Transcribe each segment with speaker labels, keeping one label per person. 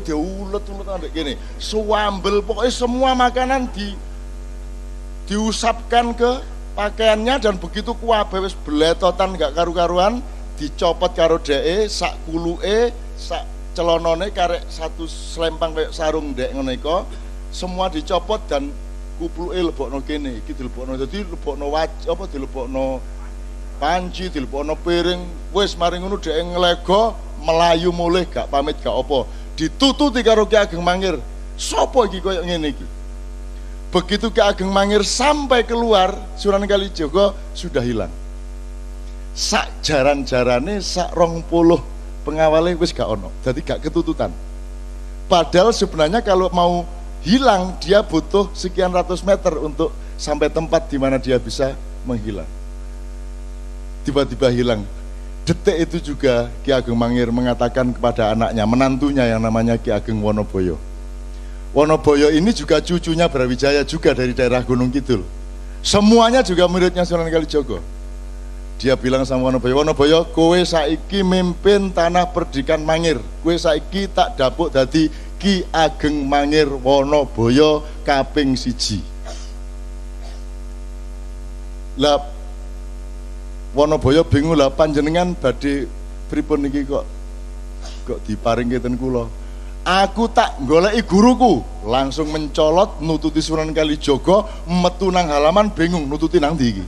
Speaker 1: diulet-ulet ambek gini, suambel, pokoknya semua makanan diusapkan ke pakaiannya, dan begitu kuabe wis beletotan gak karu-karuan, dicopot karo dheke, sak kuluke, sak celonone karek satu selempang kayak sarung dek ngono iku, semua dicopot dan kupluke lebokno kene, iki dilebokno, dadi lebokno apa dilebokno panci, dilebokno piring, wis mari ngono dhek nglego melayu mulih gak pamit gak apa, ditututi karo Ki Ageng Mangir. Sopo iki koyo ngene iki? Begitu Ki Ageng Mangir sampai keluar, Sunan Kalijaga sudah hilang. Sak jaran-jarane sak 20 pengawale wis gak ono, jadi gak ketututan. Padahal sebenarnya kalau mau hilang dia butuh sekian ratus meter untuk sampai tempat di mana dia bisa menghilang. Tiba-tiba hilang. Detik itu juga Ki Ageng Mangir mengatakan kepada anaknya, menantunya yang namanya Ki Ageng Wonoboyo. Wonoboyo ini juga cucunya Brawijaya juga dari daerah Gunung Kidul. Semuanya juga muridnya Sunan Kalijaga. Dia bilang sama Wonoboyo, Wonoboyo, kowe saiki mimpin tanah perdikan Mangir. Kowe saiki tak dapuk dadi Ki Ageng Mangir Wonoboyo kaping 1. Lah Wonoboyo bingung, lah panjenengan badhe pripun niki kok diparing keten kula. Aku tak goleki guruku, langsung mencolot nututi Sunan Kalijaga, metu nang halaman bingung nututi nang ndi iki.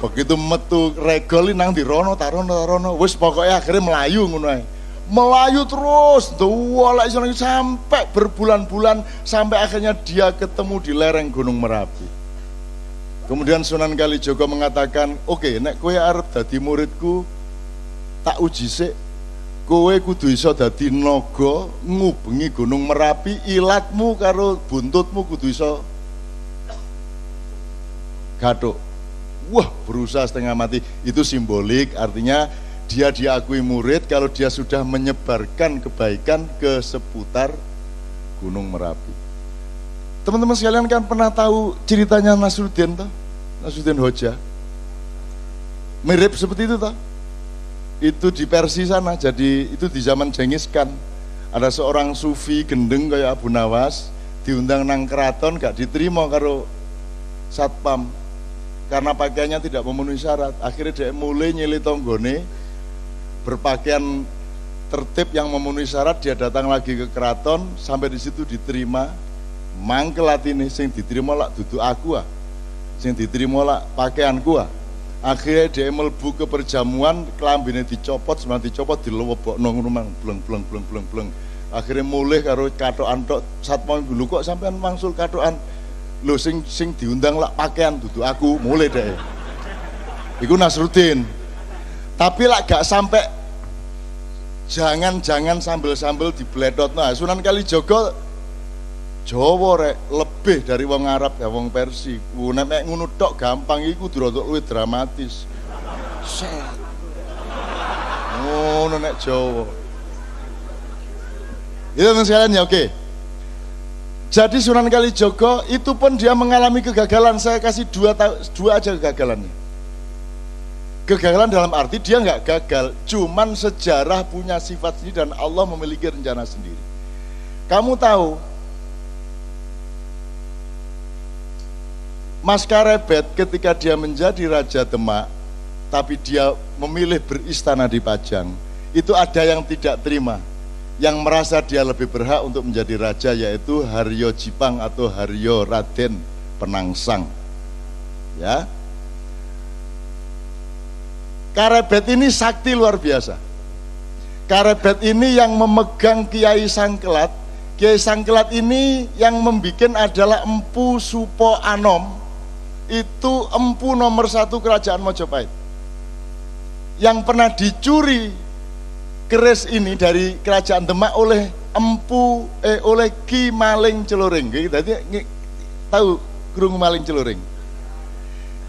Speaker 1: Begitu metu regol nang di rono tarono, wis pokoknya akhirnya melayu ngono ae. Melayu terus, dolek sampai berbulan-bulan, sampai akhirnya dia ketemu di lereng Gunung Merapi. Kemudian Sunan Kalijaga mengatakan, oke, nek kowe arep dadi muridku, tak uji sik, kowe kudu iso dadi naga ngubengi Gunung Merapi, ilatmu karo buntutmu kudu iso gathuk. Wah, berusaha setengah mati. Itu simbolik, artinya dia diakui murid kalau dia sudah menyebarkan kebaikan ke seputar Gunung Merapi. Teman-teman sekalian kan pernah tahu ceritanya Nasruddin toh? Nasruddin Hoja. Mirip seperti itu toh? Itu di Persia sana, jadi itu di zaman Genghis Khan. Ada seorang sufi gendeng kayak Abu Nawas, diundang nang keraton gak diterima karo satpam. Karena pakaiannya tidak memenuhi syarat, akhirnya dia mulai nyili tonggone, berpakaian tertib yang memenuhi syarat, dia datang lagi ke keraton, sampai di situ diterima, mangkel atine, sing diterima lah duduk aku sing diterima lah pakaianku Akhirnya dia melbu ke perjamuan, kelambine dicopot, sebenarnya dicopot, dilewebokno ngono mang, bleng. Akhirnya mulai karo katokan tok, satpam dulu kok sampean mangsul katokan. Lho sing diundang lah pakaian duduk aku, mulai deh. Iku Nasruddin. Tapi lah gak sampai, jangan sambil dibledot. Nah, Sunan Kalijaga Jawa rek lebih dari wong Arab ya wong Persia. Nek ngono tok gampang iku dirodok luwih dramatis. Ngono nek Jawa. Itu sekalian ya, oke. Jadi Sunan Kalijaga itu pun dia mengalami kegagalan. Saya kasih dua aja kegagalannya. Kegagalan dalam arti dia nggak gagal, cuman sejarah punya sifat sendiri dan Allah memiliki rencana sendiri. Kamu tahu Mas Karebet ketika dia menjadi Raja Demak, tapi dia memilih beristana di Pajang, itu ada yang tidak terima, yang merasa dia lebih berhak untuk menjadi raja, yaitu Haryo Jipang atau Haryo Raden Penangsang. Ya, Karebet ini sakti luar biasa. Karebet ini yang memegang Kiai Sangkelat. Kiai Sangkelat ini yang membuat adalah Empu Supo Anom. Itu empu nomor 1 kerajaan Mojopahit. Yang pernah dicuri keris ini dari kerajaan Demak oleh oleh Ki Maling Celuring. Jadi tahu krungu Maling Celuring?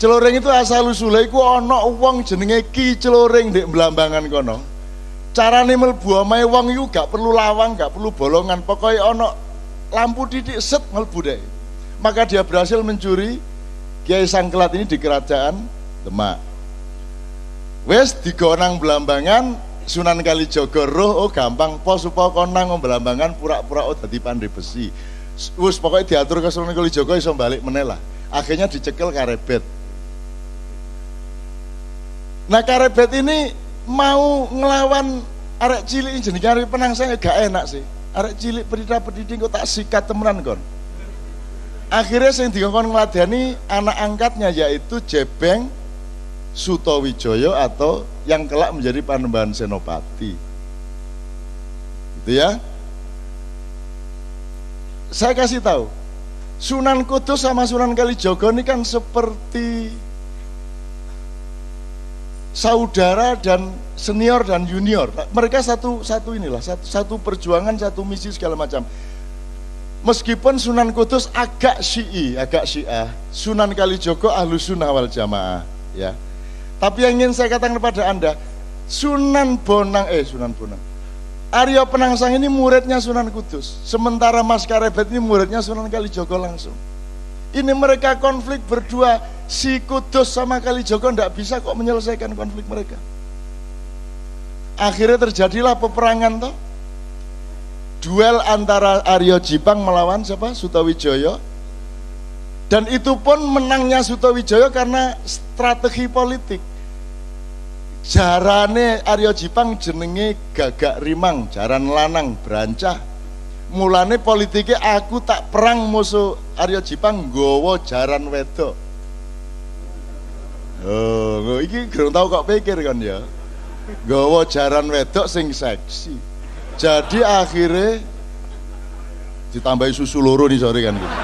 Speaker 1: Celuring itu asal usule iku ana wong jenenge Ki Celuring ndek Blambangan kono. Carane mlebu omahe wong iku gak perlu lawang, gak perlu bolongan, pokoknya ana lampu titik set mlebu deh. Maka dia berhasil mencuri Kiai Sangkelat ini di kerajaan Demak. Wes digonang Blambangan Sunan Kalijaga roh oh gampang pos supaya konang Blambangan pura-pura oh dadi pandai besi. Wes pokoknya diatur ke Sunan Kalijaga iso balik meneh lah. Akhirnya dicekel Karebet. Nah Karebet ini mau ngelawan arek cilik jenenge arek Penangsang gak enak sih. Arek cilik pedida-pedidi kok tak sikat temenan kon. Akhirnya sing dikon ngladeni anak angkatnya yaitu Jebeng Sutawijaya atau yang kelak menjadi Panembahan Senopati. Gitu ya. Saya kasih tahu, Sunan Kudus sama Sunan Kalijaga ini kan seperti saudara dan senior dan junior. Mereka satu inilah, satu perjuangan, satu misi segala macam. Meskipun Sunan Kudus agak Syiah, Sunan Kalijaga Ahlus Sunnah wal Jamaah, ya. Tapi yang ingin saya katakan kepada Anda, Sunan Bonang, Arya Penangsang ini muridnya Sunan Kudus, sementara Mas Karebet ini muridnya Sunan Kalijaga langsung. Ini mereka konflik berdua, si Kudus sama Kalijaga tidak bisa kok menyelesaikan konflik mereka. Akhirnya terjadilah peperangan toh, duel antara Arya Jipang melawan siapa? Sutawijaya. Dan itu pun menangnya Sutawijaya karena strategi politik. Jarane Arya Jipang jenenge Gagak Rimang, jaran lanang brancah. Mulane politiknya aku tak perang musuh Arya Jipang nggawa jaran wedok. Oh, iki kurang tahu kok pikir kan ya. Nggawa jaran wedok sing seksi. Jadi akhirnya ditambahi susu loro nih sore kan gitu.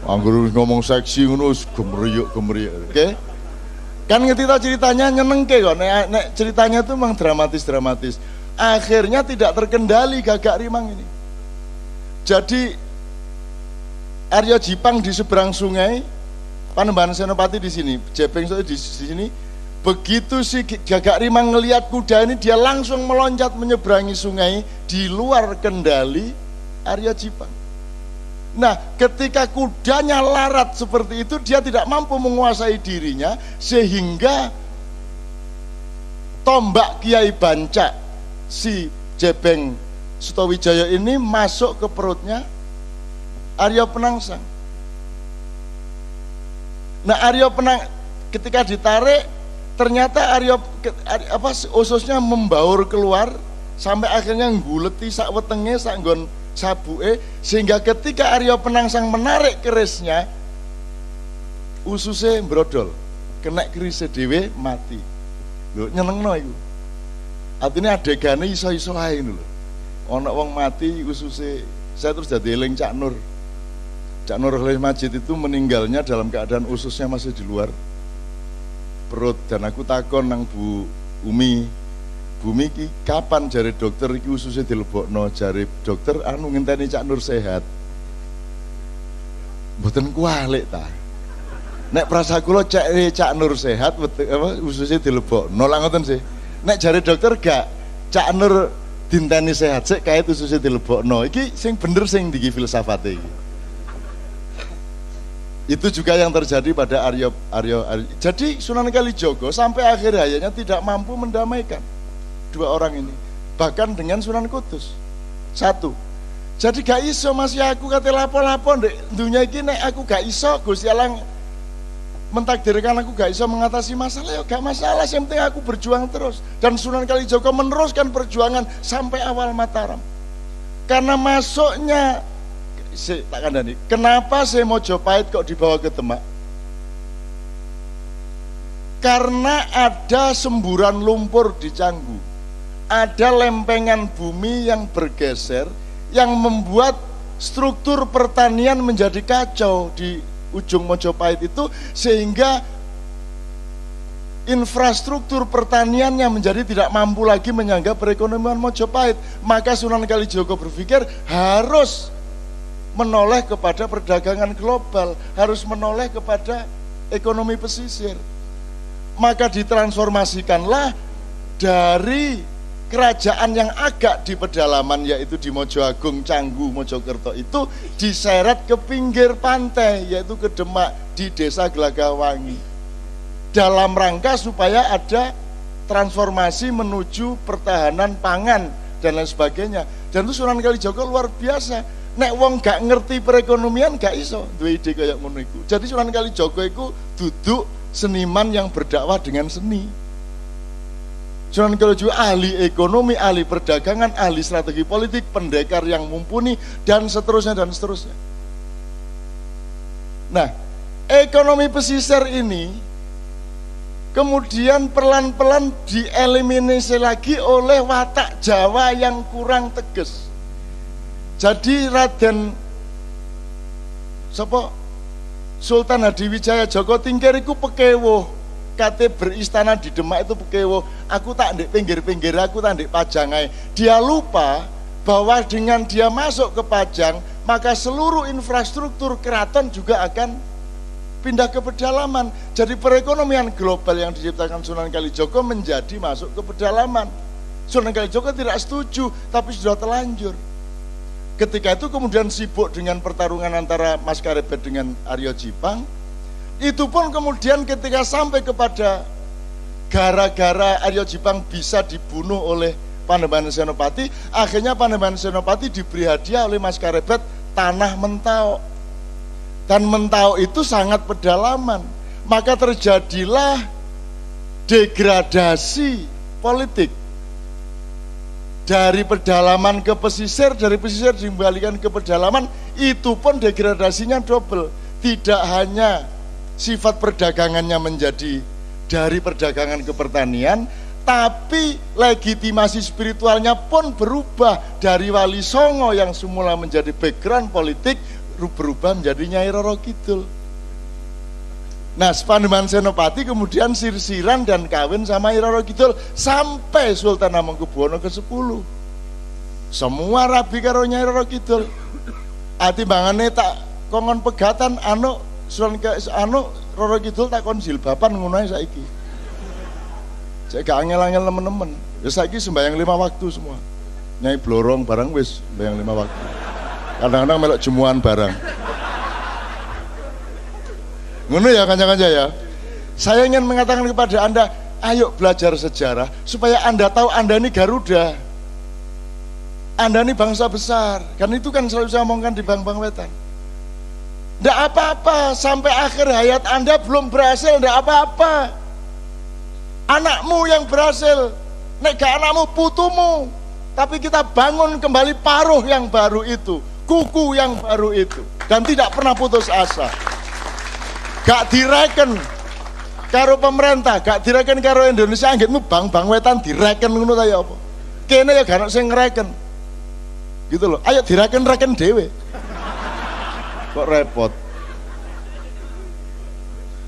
Speaker 1: Anggur ngomong seksi ngono gemeriyuk. Oke? Kan ngerti tau ceritanya nyenengke kok. Nek ceritanya tuh memang dramatis. Akhirnya tidak terkendali Gagak Rimang ini. Jadi Arya Jipang di seberang sungai, Panembahan Senopati di sini, Jebeng di sini. Begitu si Gagak Rimang ngelihat kuda ini, dia langsung meloncat menyeberangi sungai di luar kendali Arya Jipang. Nah, ketika kudanya larat seperti itu, dia tidak mampu menguasai dirinya, sehingga tombak Kiai Banca si Jebeng Sutawijaya ini masuk ke perutnya Arya Penangsang. Nah, ketika ditarik, ternyata ususnya membaur keluar sampai akhirnya ngguleti sak wetenge sak nggon sabuke, sehingga ketika Arya Penangsang menarik kerisnya, ususnya brodol, kena kerisnya dhewe mati. Lho nyenengno iku. Artinya adegannya iso-iso ae lho. Ana wong mati ususnya, saya terus jadi eling Cak Nur. Cak Nur Khalil Majid itu meninggalnya dalam keadaan ususnya masih di luar perut, dan aku takon nang Bu Umi, Bumi ki kapan jari dokter iki ususnya dilebokno, jari dokter anu ngenteni Cak Nur sehat. Mboten kualik ta. Nek prasa kula Cak Nur sehat ususnya dilebokno lha ngoten sih. Nek jari dokter gak Cak Nur dinteni sehat sik kait ususnya dilebokno. Iki sing bener sing diki filsafate iki. Itu juga yang terjadi pada Arya. Jadi Sunan Kalijaga sampai akhir hayatnya tidak mampu mendamaikan dua orang ini, bahkan dengan Sunan Kudus. Satu, jadi gak iso masih aku kate lapo-lapo ndek dunia iki, nek aku gak iso Gusti Allah mentakdirkan aku gak iso mengatasi masalah, ya gak masalah, yang penting aku berjuang terus. Dan Sunan Kalijaga meneruskan perjuangan sampai awal Mataram. Karena masuknya tak kandani, kenapa saya Mojopahit kok dibawa ke Demak? Karena ada semburan lumpur di Canggu, ada lempengan bumi yang bergeser, yang membuat struktur pertanian menjadi kacau di ujung Mojopahit itu, sehingga infrastruktur pertaniannya menjadi tidak mampu lagi menyangga perekonomian Mojopahit. Maka Sunan Kalijaga berpikir harus menoleh kepada perdagangan global, harus menoleh kepada ekonomi pesisir. Maka ditransformasikanlah dari kerajaan yang agak di pedalaman, yaitu di Mojoagung, Canggu, Mojokerto, itu diseret ke pinggir pantai, yaitu ke Demak, di desa Gelagawangi. dalam rangka supaya ada transformasi menuju pertahanan pangan dan lain sebagainya. Dan itu Sunan Kalijaga luar biasa. Nek wong gak ngerti perekonomian gak iso duwe ide kayak ngono iku. Jadi Sunan Kalijaga iku duduk seniman yang berdakwah dengan seni. Sunan Kalijaga ahli ekonomi, ahli perdagangan, ahli strategi politik, pendekar yang mumpuni dan seterusnya dan seterusnya. Nah, ekonomi pesisir ini kemudian pelan-pelan dieliminasi lagi oleh watak Jawa yang kurang tegas. Jadi Raden Sultan Hadiwijaya Joko Tingkir iku pekewo, kate beristana di Demak itu pekewo. Aku tak ndek pinggir-pinggir, aku tak ndek Pajangai. Dia lupa bahwa dengan dia masuk ke Pajang, maka seluruh infrastruktur keraton juga akan pindah ke pedalaman. Jadi perekonomian global yang diciptakan Sunan Kalijaga menjadi masuk ke pedalaman. Sunan Kalijaga tidak setuju, tapi sudah terlanjur. Ketika itu kemudian sibuk dengan pertarungan antara Mas Karebet dengan Aryo Jipang. Itu pun kemudian ketika sampai kepada gara-gara Aryo Jipang bisa dibunuh oleh Panembahan Senopati, akhirnya Panembahan Senopati diberi hadiah oleh Mas Karebet tanah Mentau. Dan Mentau itu sangat pedalaman. Maka terjadilah degradasi politik. Dari pedalaman ke pesisir, dari pesisir dikembalikan ke pedalaman, itu pun degradasinya double. Tidak hanya sifat perdagangannya menjadi dari perdagangan ke pertanian, tapi legitimasi spiritualnya pun berubah dari Wali Songo yang semula menjadi background politik berubah menjadi Nyai Roro Kidul. Nah, Panembahan Senopati kemudian sirsiran dan kawin sama Nyai Roro Kidul sampai Sultan Hamengkubuwono ke-10. Semua rabi karo Nyai Roro Kidul. Atimbangane tak kongon pegatan Roro Kidul tak kon jilbaban ngono ae saiki. Saya gak angel-angel temen-temen. Ya saiki sembahyang 5 waktu semua. Nyai blorong barang wis sembahyang 5 waktu. Kadang-kadang melok jemuan barang. Ngono ya kanca-kanca ya. Saya ingin mengatakan kepada Anda, ayo belajar sejarah supaya Anda tahu Anda ini Garuda. Anda ini bangsa besar. Kan itu kan selalu saya omongkan di Bang Wetan. Nggak apa-apa sampai akhir hayat Anda belum berhasil, nggak apa-apa. Anakmu yang berhasil, nek gak anakmu putumu. Tapi kita bangun kembali paruh yang baru itu, kuku yang baru itu, dan tidak pernah putus asa. Gak direken karo pemerintah, gak direken karo Indonesia, anggitmu Bang Wetan direken ngono ta ya apa? Kene ya gak ono sing ngreken. Gitu loh. Ayo direken-reken dhewe. Kok repot.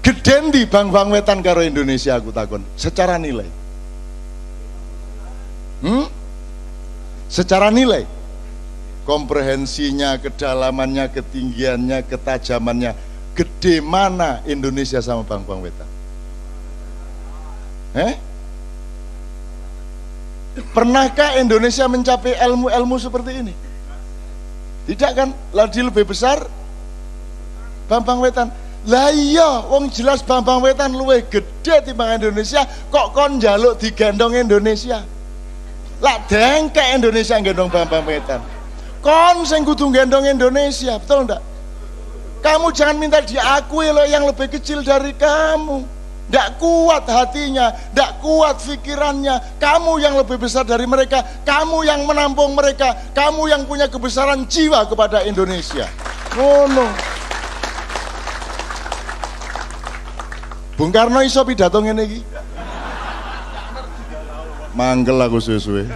Speaker 1: Geden di Bang Wetan karo Indonesia aku takon, secara nilai. Secara nilai. Komprehensinya, kedalamannya, ketinggiannya, ketajamannya, gede mana Indonesia sama Bang Wetan? Pernahkah Indonesia mencapai ilmu-ilmu seperti ini? Tidak kan? Lagi lebih besar Bang Wetan. Lah iya, wong jelas Bang Wetan luwih gede timbang Indonesia, kok kon njaluk digendong Indonesia? Lah dengkek Indonesia gendong Bang Wetan. Kon sing kudu gendong Indonesia, betul enggak? Kamu jangan minta diakui loh yang lebih kecil dari kamu. Nggak kuat hatinya, nggak kuat pikirannya. Kamu yang lebih besar dari mereka, kamu yang menampung mereka, kamu yang punya kebesaran jiwa kepada Indonesia. Ngono. Bung Karno iso pidato ngene iki. Manggel aku suwe-suwe.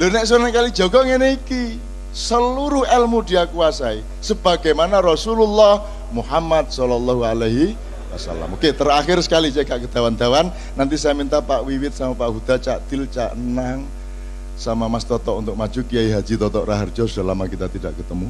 Speaker 1: Lho nek Sunan Kalijaga ngene iki, seluruh ilmu dia kuasai sebagaimana Rasulullah Muhammad Shallallahu Alaihi Wasallam. Oke, terakhir sekali jaga kedawan-dawan. Nanti saya minta Pak Wiwit sama Pak Huda, Cak Dil, Cak Enang, sama Mas Toto untuk maju. Kiai Haji Toto Raharjo, sudah lama kita tidak ketemu.